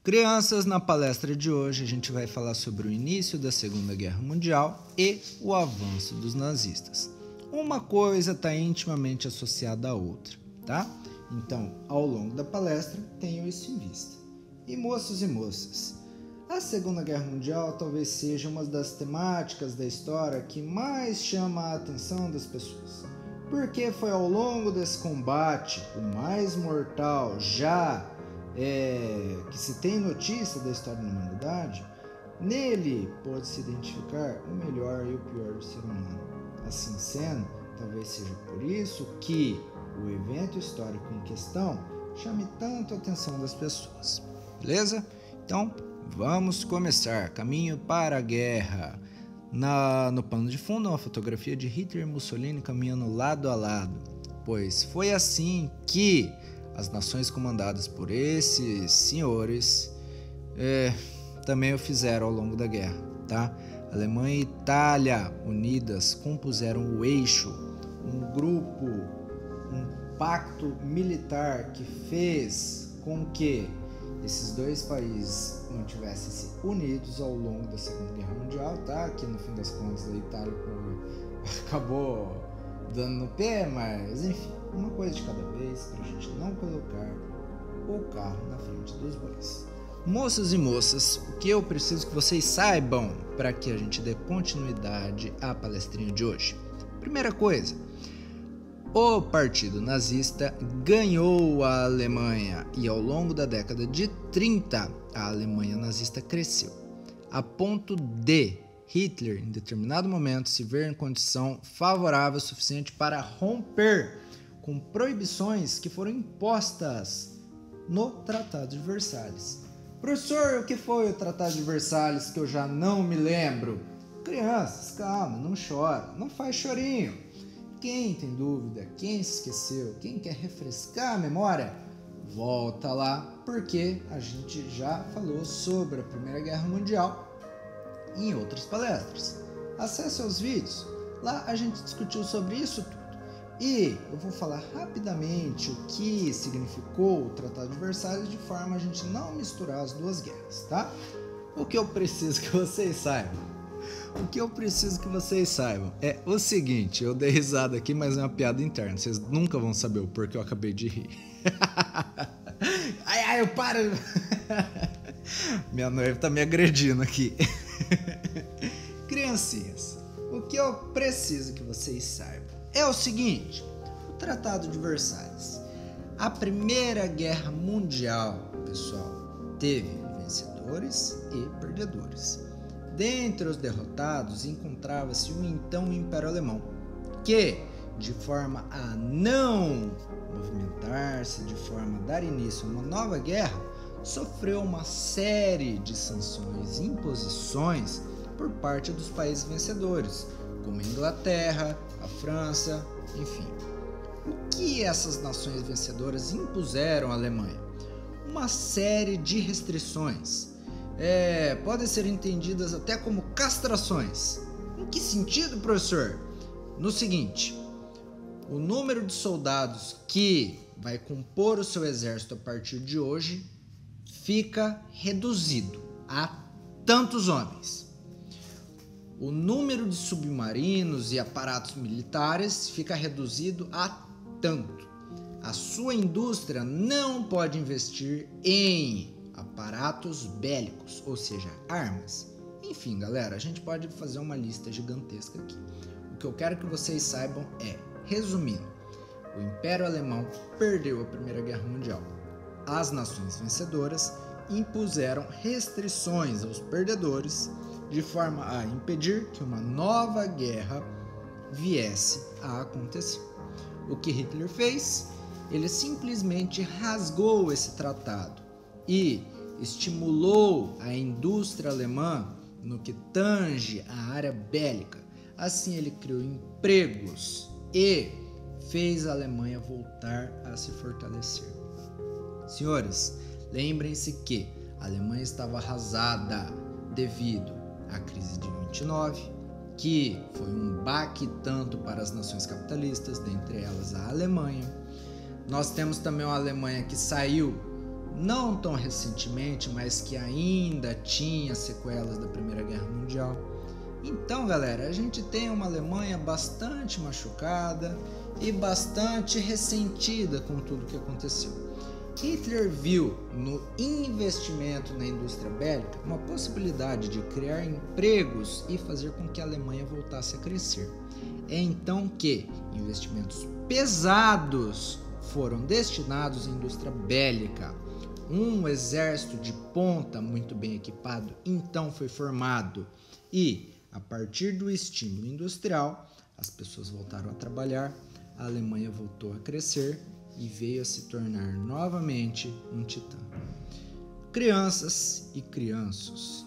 Crianças, na palestra de hoje a gente vai falar sobre o início da Segunda Guerra Mundial e o avanço dos nazistas. Uma coisa está intimamente associada à outra, tá? Então, ao longo da palestra, tenham isso em vista. E moços e moças, a Segunda Guerra Mundial talvez seja uma das temáticas da história que mais chama a atenção das pessoas, porque foi ao longo desse combate, o mais mortal já que se tem notícia da história da humanidade, nele pode-se identificar o melhor e o pior do ser humano. Assim sendo, talvez seja por isso que o evento histórico em questão chame tanto a atenção das pessoas. Beleza? Então, vamos começar. Caminho para a guerra. No pano de fundo, uma fotografia de Hitler e Mussolini caminhando lado a lado, pois foi assim que as nações comandadas por esses senhores também o fizeram ao longo da guerra, tá? Alemanha e Itália unidas compuseram o Eixo, um grupo, um pacto militar que fez com que esses dois países mantivessem-se unidos ao longo da Segunda Guerra Mundial, tá? Que no fim das contas a Itália acabou dando no pé, mas enfim, uma coisa de cada vez pra gente não colocar o carro na frente dos bois. Moços e moças, o que eu preciso que vocês saibam para que a gente dê continuidade à palestrinha de hoje? Primeira coisa, o Partido Nazista ganhou a Alemanha e ao longo da década de 30 a Alemanha nazista cresceu, a ponto de Hitler, em determinado momento, se ver em condição favorável o suficiente para romper com proibições que foram impostas no Tratado de Versalhes. Professor, o que foi o Tratado de Versalhes que eu já não me lembro? Crianças, calma, não chora, não faz chorinho. Quem tem dúvida, quem se esqueceu, quem quer refrescar a memória, volta lá, porque a gente já falou sobre a Primeira Guerra Mundial em outras palestras. Acesse os vídeos, lá a gente discutiu sobre isso tudo. E eu vou falar rapidamente o que significou o Tratado de Versalhes de forma a gente não misturar as duas guerras, tá? O que eu preciso que vocês saibam? O que eu preciso que vocês saibam é o seguinte, eu dei risada aqui, mas é uma piada interna, vocês nunca vão saber o porquê eu acabei de rir. Ai, eu paro! Minha noiva tá me agredindo aqui. Criancinhas, o que eu preciso que vocês saibam é o seguinte, o Tratado de Versalhes. A Primeira Guerra Mundial, pessoal, teve vencedores e perdedores. Dentre os derrotados encontrava-se o então Império Alemão, que, de forma a não movimentar-se, de forma a dar início a uma nova guerra, sofreu uma série de sanções e imposições por parte dos países vencedores, como a Inglaterra, a França, enfim. O que essas nações vencedoras impuseram à Alemanha? Uma série de restrições. Podem ser entendidas até como castrações. Em que sentido, professor? No seguinte, o número de soldados que vai compor o seu exército a partir de hoje fica reduzido a tantos homens. O número de submarinos e aparatos militares fica reduzido a tanto. A sua indústria não pode investir em aparatos bélicos, ou seja, armas. Enfim, galera, a gente pode fazer uma lista gigantesca aqui. O que eu quero que vocês saibam é, resumindo, o Império Alemão perdeu a Primeira Guerra Mundial. As nações vencedoras impuseram restrições aos perdedores de forma a impedir que uma nova guerra viesse a acontecer. O que Hitler fez? Ele simplesmente rasgou esse tratado e estimulou a indústria alemã no que tange a área bélica. Assim ele criou empregos e fez a Alemanha voltar a se fortalecer. Senhores, lembrem-se que a Alemanha estava arrasada devido à crise de 29, que foi um baque tanto para as nações capitalistas, dentre elas a Alemanha. Nós temos também uma Alemanha que saiu não tão recentemente, mas que ainda tinha sequelas da Primeira Guerra Mundial. Então, galera, a gente tem uma Alemanha bastante machucada e bastante ressentida com tudo que aconteceu. Hitler viu no investimento na indústria bélica uma possibilidade de criar empregos e fazer com que a Alemanha voltasse a crescer. É então que investimentos pesados foram destinados à indústria bélica. Um exército de ponta muito bem equipado então foi formado e, a partir do estímulo industrial, as pessoas voltaram a trabalhar, a Alemanha voltou a crescer e veio a se tornar novamente um titã. Crianças e crianços,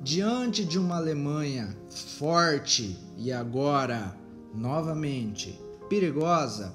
diante de uma Alemanha forte e agora novamente perigosa,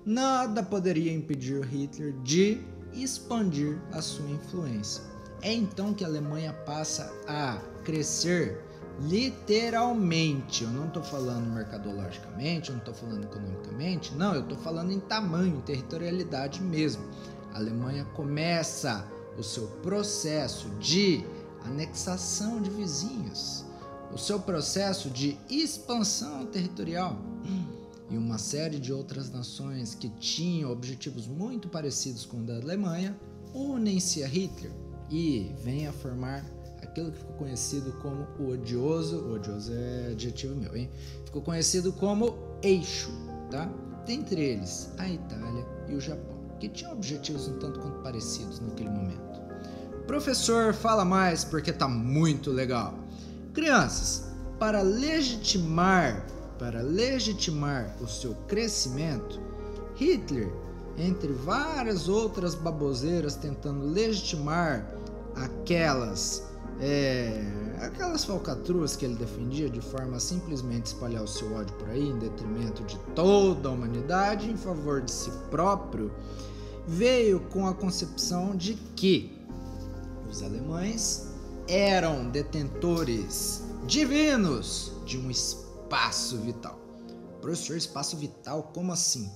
nada poderia impedir Hitler de expandir a sua influência. É então que a Alemanha passa a crescer literalmente. Eu não estou falando mercadologicamente, eu não estou falando economicamente, não, eu estou falando em tamanho, territorialidade mesmo. A Alemanha começa o seu processo de anexação de vizinhos, o seu processo de expansão territorial. E uma série de outras nações que tinham objetivos muito parecidos com o da Alemanha unem-se a Hitler e vêm a formar aquilo que ficou conhecido como o odioso é adjetivo meu, hein? Ficou conhecido como eixo, tá? Dentre eles, a Itália e o Japão, que tinham objetivos um tanto quanto parecidos naquele momento. Professor, fala mais porque tá muito legal. Crianças, para legitimar o seu crescimento, Hitler, entre várias outras baboseiras tentando legitimar aquelas falcatruas que ele defendia de forma a simplesmente espalhar o seu ódio por aí em detrimento de toda a humanidade em favor de si próprio, veio com a concepção de que os alemães eram detentores divinos de um espaço vital. Professor, espaço vital? Como assim?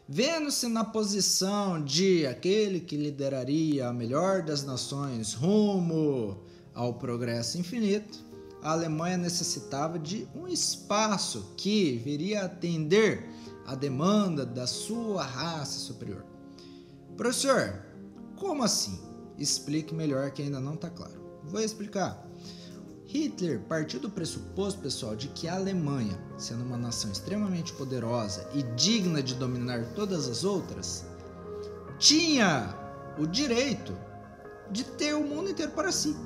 Vendo-se na posição de aquele que lideraria a melhor das nações rumo ao progresso infinito, a Alemanha necessitava de um espaço que viria a atender a demanda da sua raça superior. Professor, como assim? Explique melhor que ainda não está claro. Vou explicar. Hitler partiu do pressuposto, pessoal, de que a Alemanha, sendo uma nação extremamente poderosa e digna de dominar todas as outras, tinha o direito de ter o mundo inteiro para si.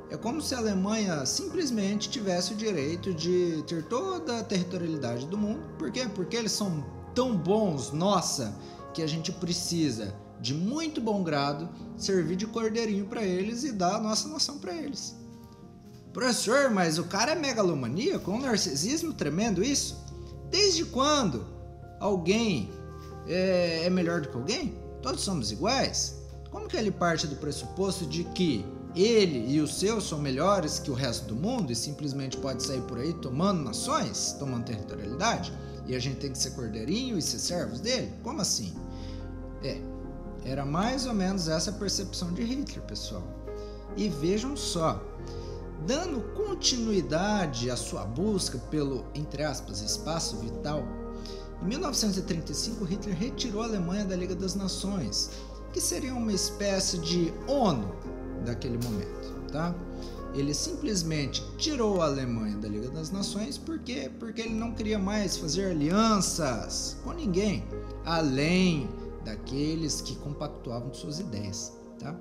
É como se a Alemanha simplesmente tivesse o direito de ter toda a territorialidade do mundo. Por quê? Porque eles são tão bons, nossa, que a gente precisa de muito bom grado servir de cordeirinho para eles e dar a nossa nação para eles. Professor, mas o cara é megalomaníaco, um narcisismo tremendo isso? Desde quando alguém é melhor do que alguém? Todos somos iguais? Como que ele parte do pressuposto de que ele e os seus são melhores que o resto do mundo e simplesmente pode sair por aí tomando nações, tomando territorialidade? E a gente tem que ser cordeirinho e ser servos dele? Como assim? Era mais ou menos essa a percepção de Hitler, pessoal. E vejam só, dando continuidade à sua busca pelo, entre aspas, espaço vital, em 1935 Hitler retirou a Alemanha da Liga das Nações, que seria uma espécie de ONU daquele momento, tá? Ele simplesmente tirou a Alemanha da Liga das Nações porque ele não queria mais fazer alianças com ninguém, além daqueles que compactuavam suas ideias, tá?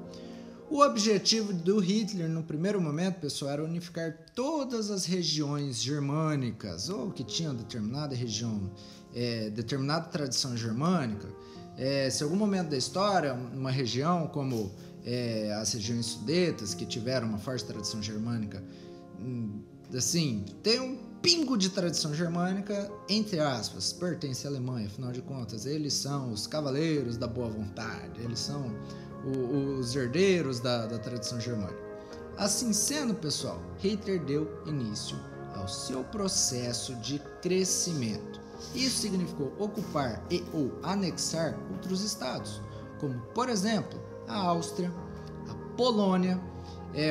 O objetivo do Hitler no primeiro momento, pessoal, era unificar todas as regiões germânicas, ou que tinham determinada região, determinada tradição germânica. Se em algum momento da história, uma região como as regiões sudetas, que tiveram uma forte tradição germânica, assim, tem um pingo de tradição germânica, entre aspas, pertence à Alemanha, afinal de contas, eles são os cavaleiros da boa vontade, eles são os herdeiros da tradição germânica. Assim sendo, pessoal, Hitler deu início ao seu processo de crescimento. Isso significou ocupar e ou anexar outros estados, como, por exemplo, a Áustria, a Polônia,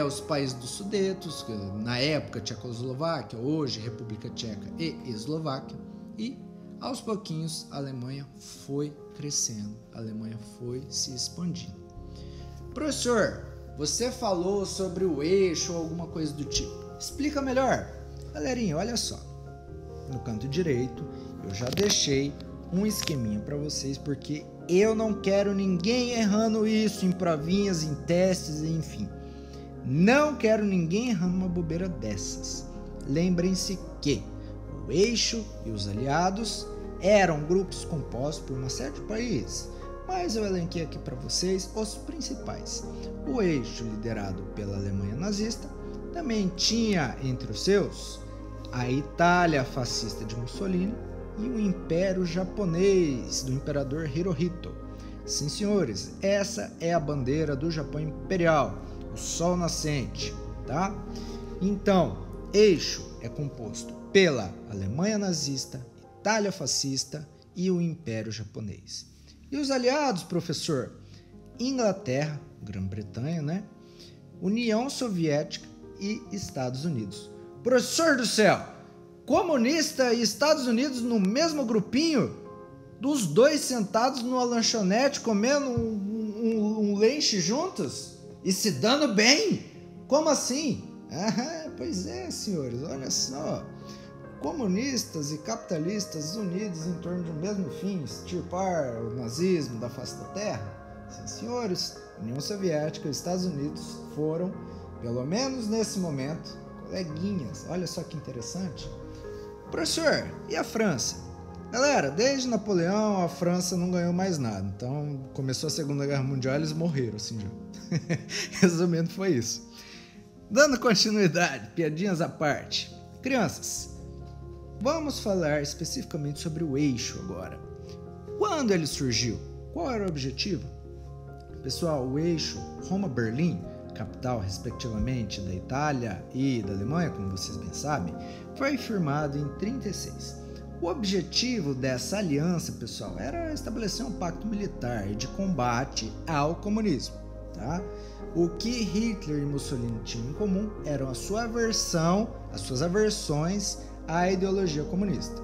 os países dos Sudetos, que na época Tchecoslováquia, hoje República Tcheca e Eslováquia, e aos pouquinhos a Alemanha foi crescendo, a Alemanha foi se expandindo. Professor, você falou sobre o eixo ou alguma coisa do tipo, explica melhor. Galerinha, olha só, no canto direito eu já deixei um esqueminha para vocês, porque eu não quero ninguém errando isso em provinhas, em testes, enfim. Não quero ninguém errando uma bobeira dessas. Lembrem-se que o eixo e os aliados eram grupos compostos por uma série de países, mas eu elenquei aqui para vocês os principais. O eixo, liderado pela Alemanha nazista, também tinha entre os seus a Itália fascista de Mussolini e o Império Japonês do imperador Hirohito. Sim, senhores, essa é a bandeira do Japão Imperial, o Sol Nascente, tá? Então, eixo é composto pela Alemanha nazista, Itália fascista e o Império Japonês. E os aliados, professor? Inglaterra, Grã-Bretanha, né? União Soviética e Estados Unidos. Professor do céu, comunista e Estados Unidos no mesmo grupinho? Dos dois sentados numa lanchonete comendo um lanche juntos? E se dando bem? Como assim? Pois é, senhores, olha só. Comunistas e capitalistas unidos em torno de um mesmo fim, extirpar o nazismo da face da terra. Sim, senhores, União Soviética e Estados Unidos foram, pelo menos nesse momento, coleguinhas. Olha só que interessante. Professor, e a França? Galera, desde Napoleão a França não ganhou mais nada. Então começou a Segunda Guerra Mundial, eles morreram, assim já. Resumindo, foi isso. Dando continuidade, piadinhas à parte. Crianças, vamos falar especificamente sobre o eixo agora. Quando ele surgiu? Qual era o objetivo? Pessoal, o eixo Roma-Berlim, capital respectivamente da Itália e da Alemanha, como vocês bem sabem, foi firmado em 1936. O objetivo dessa aliança, pessoal, era estabelecer um pacto militar de combate ao comunismo, tá? O que Hitler e Mussolini tinham em comum eram as suas aversões à ideologia comunista.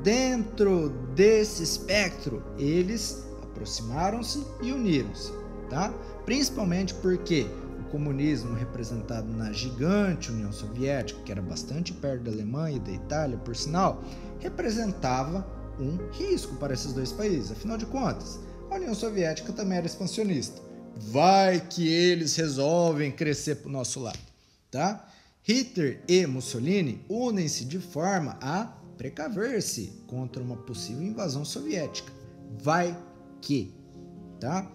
Dentro desse espectro, eles aproximaram-se e uniram-se, tá? Principalmente porque o comunismo, representado na gigante União Soviética, que era bastante perto da Alemanha e da Itália, por sinal, representava um risco para esses dois países. Afinal de contas, a União Soviética também era expansionista. Vai que eles resolvem crescer para o nosso lado, tá? Hitler e Mussolini unem-se de forma a precaver-se contra uma possível invasão soviética. Vai que, tá?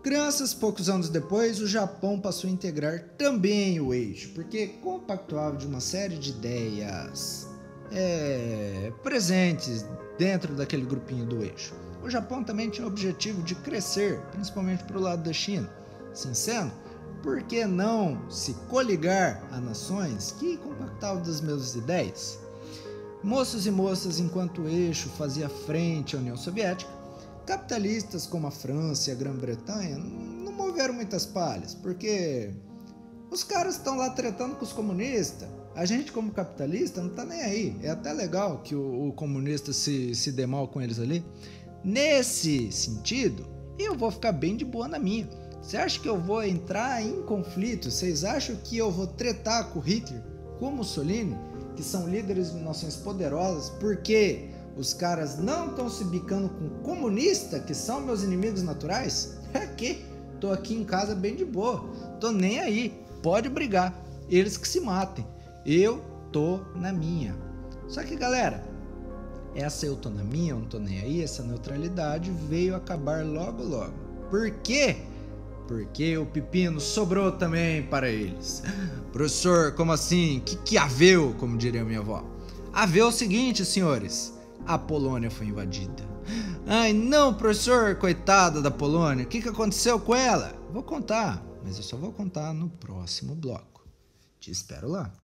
Crianças, poucos anos depois, o Japão passou a integrar também o eixo, porque compactuava de uma série de ideias presentes dentro daquele grupinho do eixo. O Japão também tinha o objetivo de crescer, principalmente para o lado da China. Assim sendo, por que não se coligar a nações que compactavam das mesmas ideias? Moços e moças, enquanto o eixo fazia frente à União Soviética, capitalistas como a França e a Grã-Bretanha não moveram muitas palhas, porque os caras estão lá tretando com os comunistas. A gente, como capitalista, não tá nem aí. É até legal que o comunista se dê mal com eles ali. Nesse sentido, eu vou ficar bem de boa na minha. Você acha que eu vou entrar em conflito? Vocês acham que eu vou tretar com Hitler, com Mussolini, que são líderes de nações poderosas, porque os caras não estão se bicando com comunista, que são meus inimigos naturais? É que tô aqui em casa bem de boa, tô nem aí, pode brigar, eles que se matem, eu tô na minha. Só que, galera, essa eu tô na minha, eu não tô nem aí, essa neutralidade veio acabar logo logo. Por quê? Porque o pepino sobrou também para eles. Professor, como assim? Que haveu, como diria minha avó? Haveu o seguinte, senhores, a Polônia foi invadida. Ai, não, professor, coitada da Polônia, o que aconteceu com ela? Vou contar, mas eu só vou contar no próximo bloco. Te espero lá.